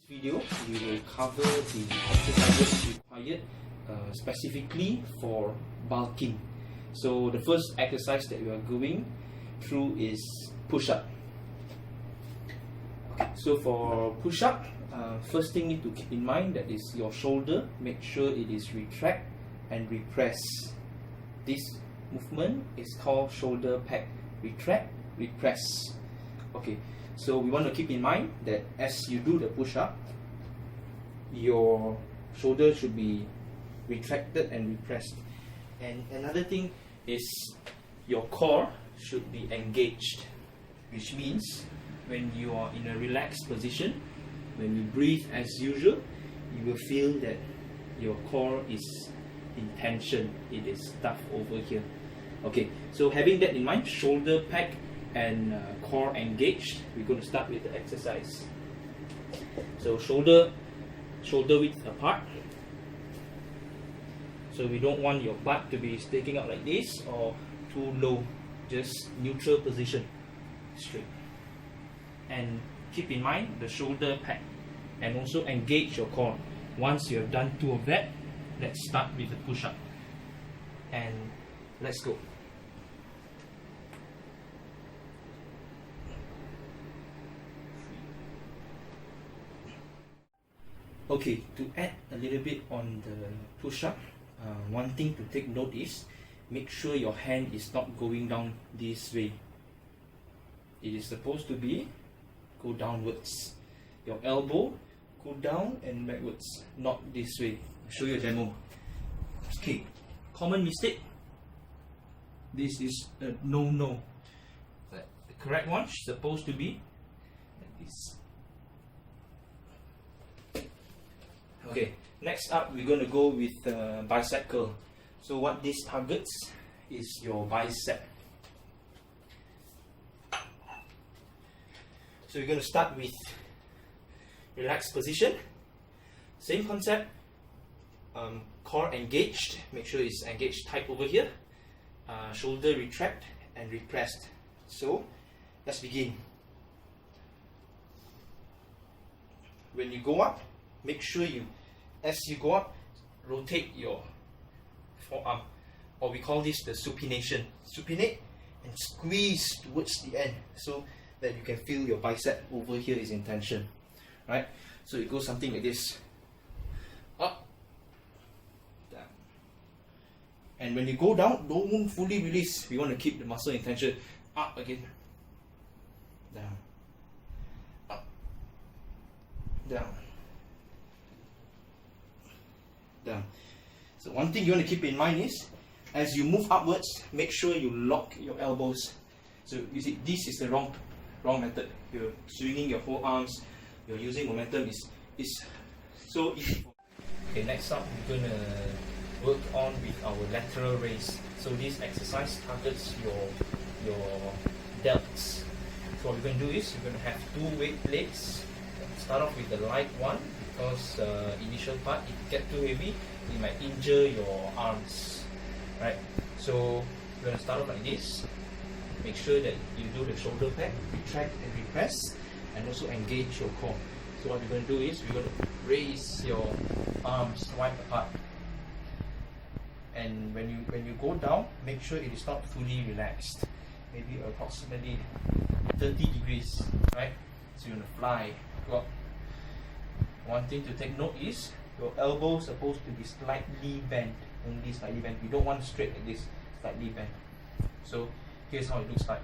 Video we will cover the exercises required specifically for bulking. So the first exercise that we are going through is push-up. So for push-up, first thing you need to keep in mind that is your shoulder. Make sure it is retract and repress. This movement is called shoulder pec. Retract, repress. Okay, so we want to keep in mind that as you do the push-up, your shoulder should be retracted and repressed. And another thing is your core should be engaged, which means when you are in a relaxed position, when you breathe as usual, you will feel that your core is in tension, it is tough over here. Okay, so having that in mind, shoulder pec and core engaged, we're going to start with the exercise. So shoulder width apart. So we don't want your butt to be sticking out like this or too low, just neutral position, straight. And keep in mind the shoulder pec and also engage your core. Once you have done two of that, let's start with the push-up. And let's go. Okay, to add a little bit on the push-up, one thing to take note is make sure your hand is not going down this way. It is supposed to be go downwards. Your elbow go down and backwards, not this way. I'll show you a demo. Okay, common mistake. This is a no-no. The correct one is supposed to be like this. Okay, next up we're going to go with bicep curl. So what this targets is your bicep. So we're going to start with relaxed position. Same concept. Core engaged. Make sure it's engaged tight over here. Shoulder retract and repressed. So let's begin. When you go up, make sure as you go up, rotate your forearm, or we call this the supination. Supinate and squeeze towards the end so that you can feel your bicep over here is in tension. Right? So it goes something like this. Up, down. And when you go down, don't fully release. We want to keep the muscle in tension. Up again. Down. Up. Down. Down. So one thing you want to keep in mind is, as you move upwards, make sure you lock your elbows. So you see, this is the wrong method. You're swinging your forearms, you're using momentum. Is so easy. Okay, next up we're gonna work on with our lateral raise. So this exercise targets your delts. So what we're gonna do is we're gonna have two weight plates. Start off with the light one, because initial part, if it get too heavy, it might injure your arms. Right? So we're going to start off like this. Make sure that you do the shoulder pec, retract and repress, and also engage your core. So what we're going to do is we're going to raise your arms wide apart. And when you go down, make sure it is not fully relaxed. Maybe approximately 30 degrees. Right? So you're going to fly. Go up. One thing to take note is your elbow is supposed to be slightly bent, only slightly bent. You don't want straight like this, slightly bent. So here's how it looks like.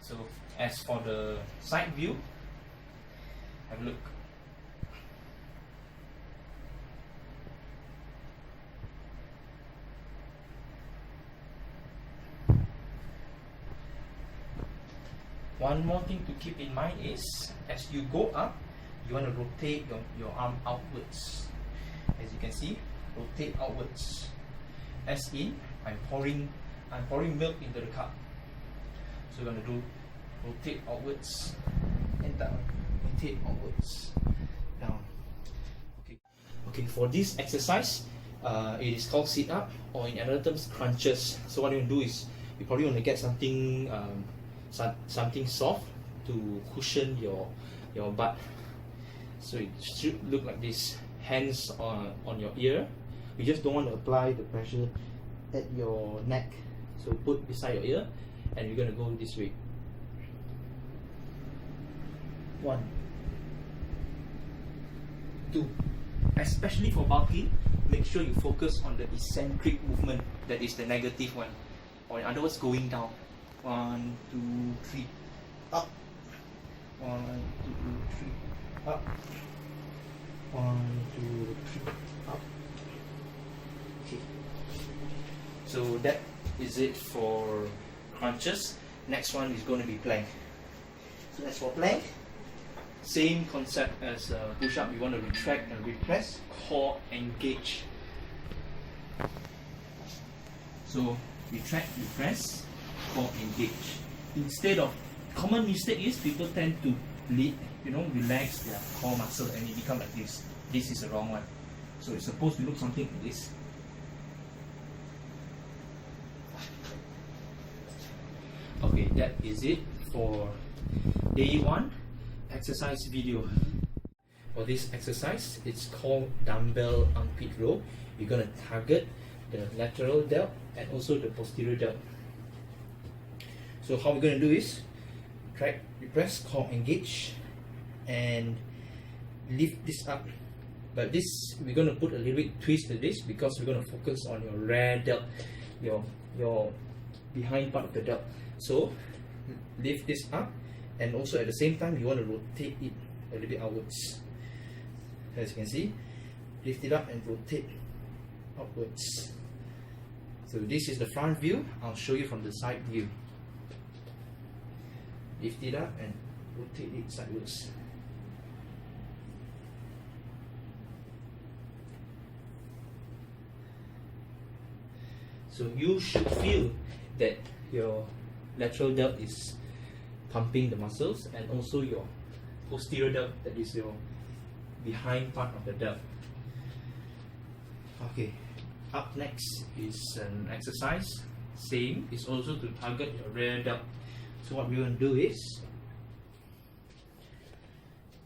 So as for the side view, have a look. One more thing to keep in mind is, as you go up, you want to rotate your arm outwards. As you can see, rotate outwards. As in, I'm pouring milk into the cup. So you're going to do rotate outwards and down, rotate outwards, down. Okay, for this exercise, it is called sit-up, or in other terms, crunches. So what you do is, you probably want to get something something soft to cushion your butt. So it should look like this. Hands on your ear. You just don't want to apply the pressure at your neck. So put beside your ear, and you're gonna go this way. 1, 2. Especially for bulking, make sure you focus on the eccentric movement, that is the negative one, or in other words, going down. 1, 2, 3, up. 1, 2, 3, up. 1, 2, 3, up. Okay. So that is it for crunches. Next one is going to be plank. So as for plank, same concept as push-up. You want to retract and repress, core engage. So retract, repress, core engage. Instead of, common mistake is people tend to relax their core muscle and it becomes like this. This is the wrong one. So it's supposed to look something like this. Okay, that is it for day 1 exercise video. For this exercise, it's called dumbbell armpit row. You're going to target the lateral delt and also the posterior delt. So how we're going to do is track, repress, core engage, and lift this up. But this, we're going to put a little bit twist to this because we're going to focus on your rear delt, your behind part of the delt. So lift this up, and also at the same time you want to rotate it a little bit outwards. As you can see, lift it up and rotate upwards. So this is the front view. I'll show you from the side view. Lift it up and rotate it sideways. So you should feel that your lateral delt is pumping the muscles, and also your posterior delt, that is your behind part of the delt. Okay, up next is an exercise. Same, is also to target your rear delt. So what we want to do is,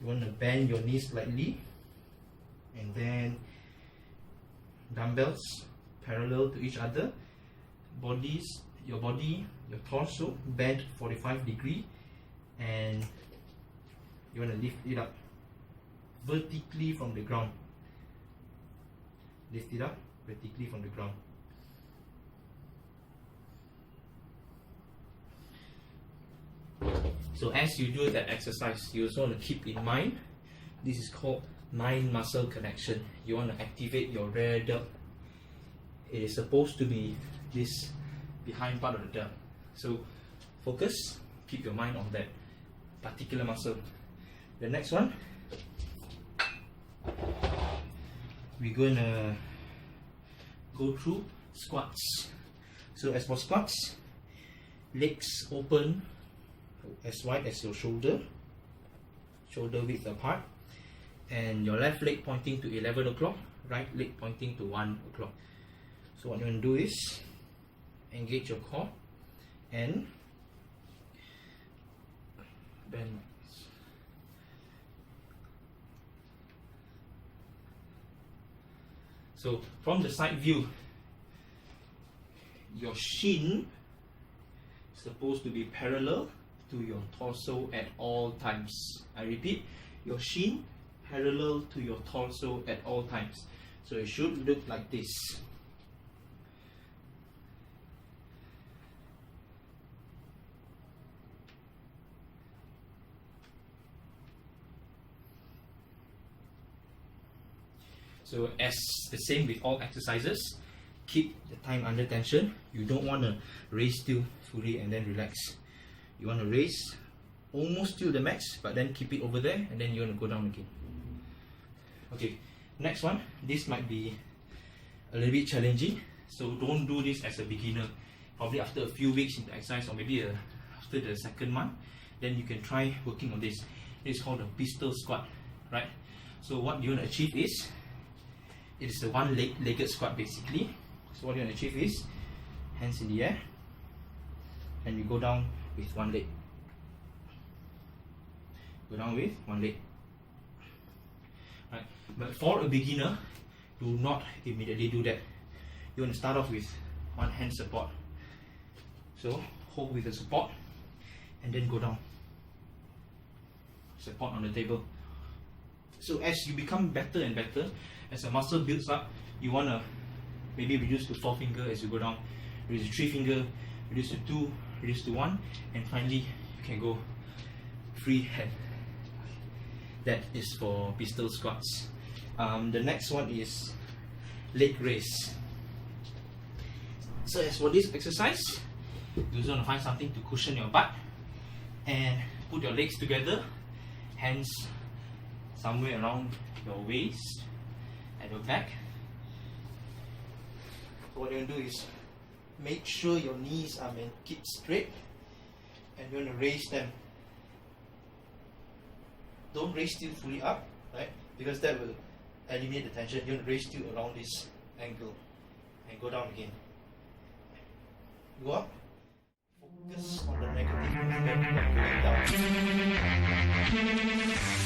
you want to bend your knees slightly, and then dumbbells parallel to each other. Your body, your torso bent 45 degrees, and you want to lift it up vertically from the ground. Lift it up vertically from the ground. So as you do that exercise, you also want to keep in mind, this is called mind-muscle connection. You want to activate your rear delt. It is supposed to be this behind part of the delt. So focus, keep your mind on that particular muscle. The next one, we're going to go through squats. So as for squats, legs open as wide as your shoulder width apart, and your left leg pointing to 11 o'clock, right leg pointing to 1 o'clock. So what you want to do is engage your core and bend. So from the side view, your shin is supposed to be parallel to your torso at all times. I repeat, your shin parallel to your torso at all times. So it should look like this. So as the same with all exercises, keep the time under tension. You don't want to raise still fully and then relax. You want to raise almost to the max, but then keep it over there, and then you want to go down again. Okay, next one. This might be a little bit challenging, so don't do this as a beginner. Probably after a few weeks in the exercise, or maybe after the second month, then you can try working on this. It's called a pistol squat, right? So what you want to achieve is, it is a one-legged squat basically. So what you want to achieve is hands in the air, and you go down with one leg. Go down with one leg. Right. But for a beginner, do not immediately do that. You want to start off with one hand support. So hold with the support and then go down. Support on the table. So as you become better and better, as the muscle builds up, you want to maybe reduce to 4 finger as you go down, reduce to 3 finger, reduce to 2, reduce to 1, and finally you can go free hand. That is for pistol squats. The next one is leg raise. So as for this exercise, you just want to find something to cushion your butt and put your legs together, hands somewhere around your waist and your back. What you're going to do is make sure your knees are keep straight, and you're going to raise them. Don't raise still fully up, right? Because that will eliminate the tension. You're going to raise still around this angle and go down again. Go up. Focus on the negative movement of going down.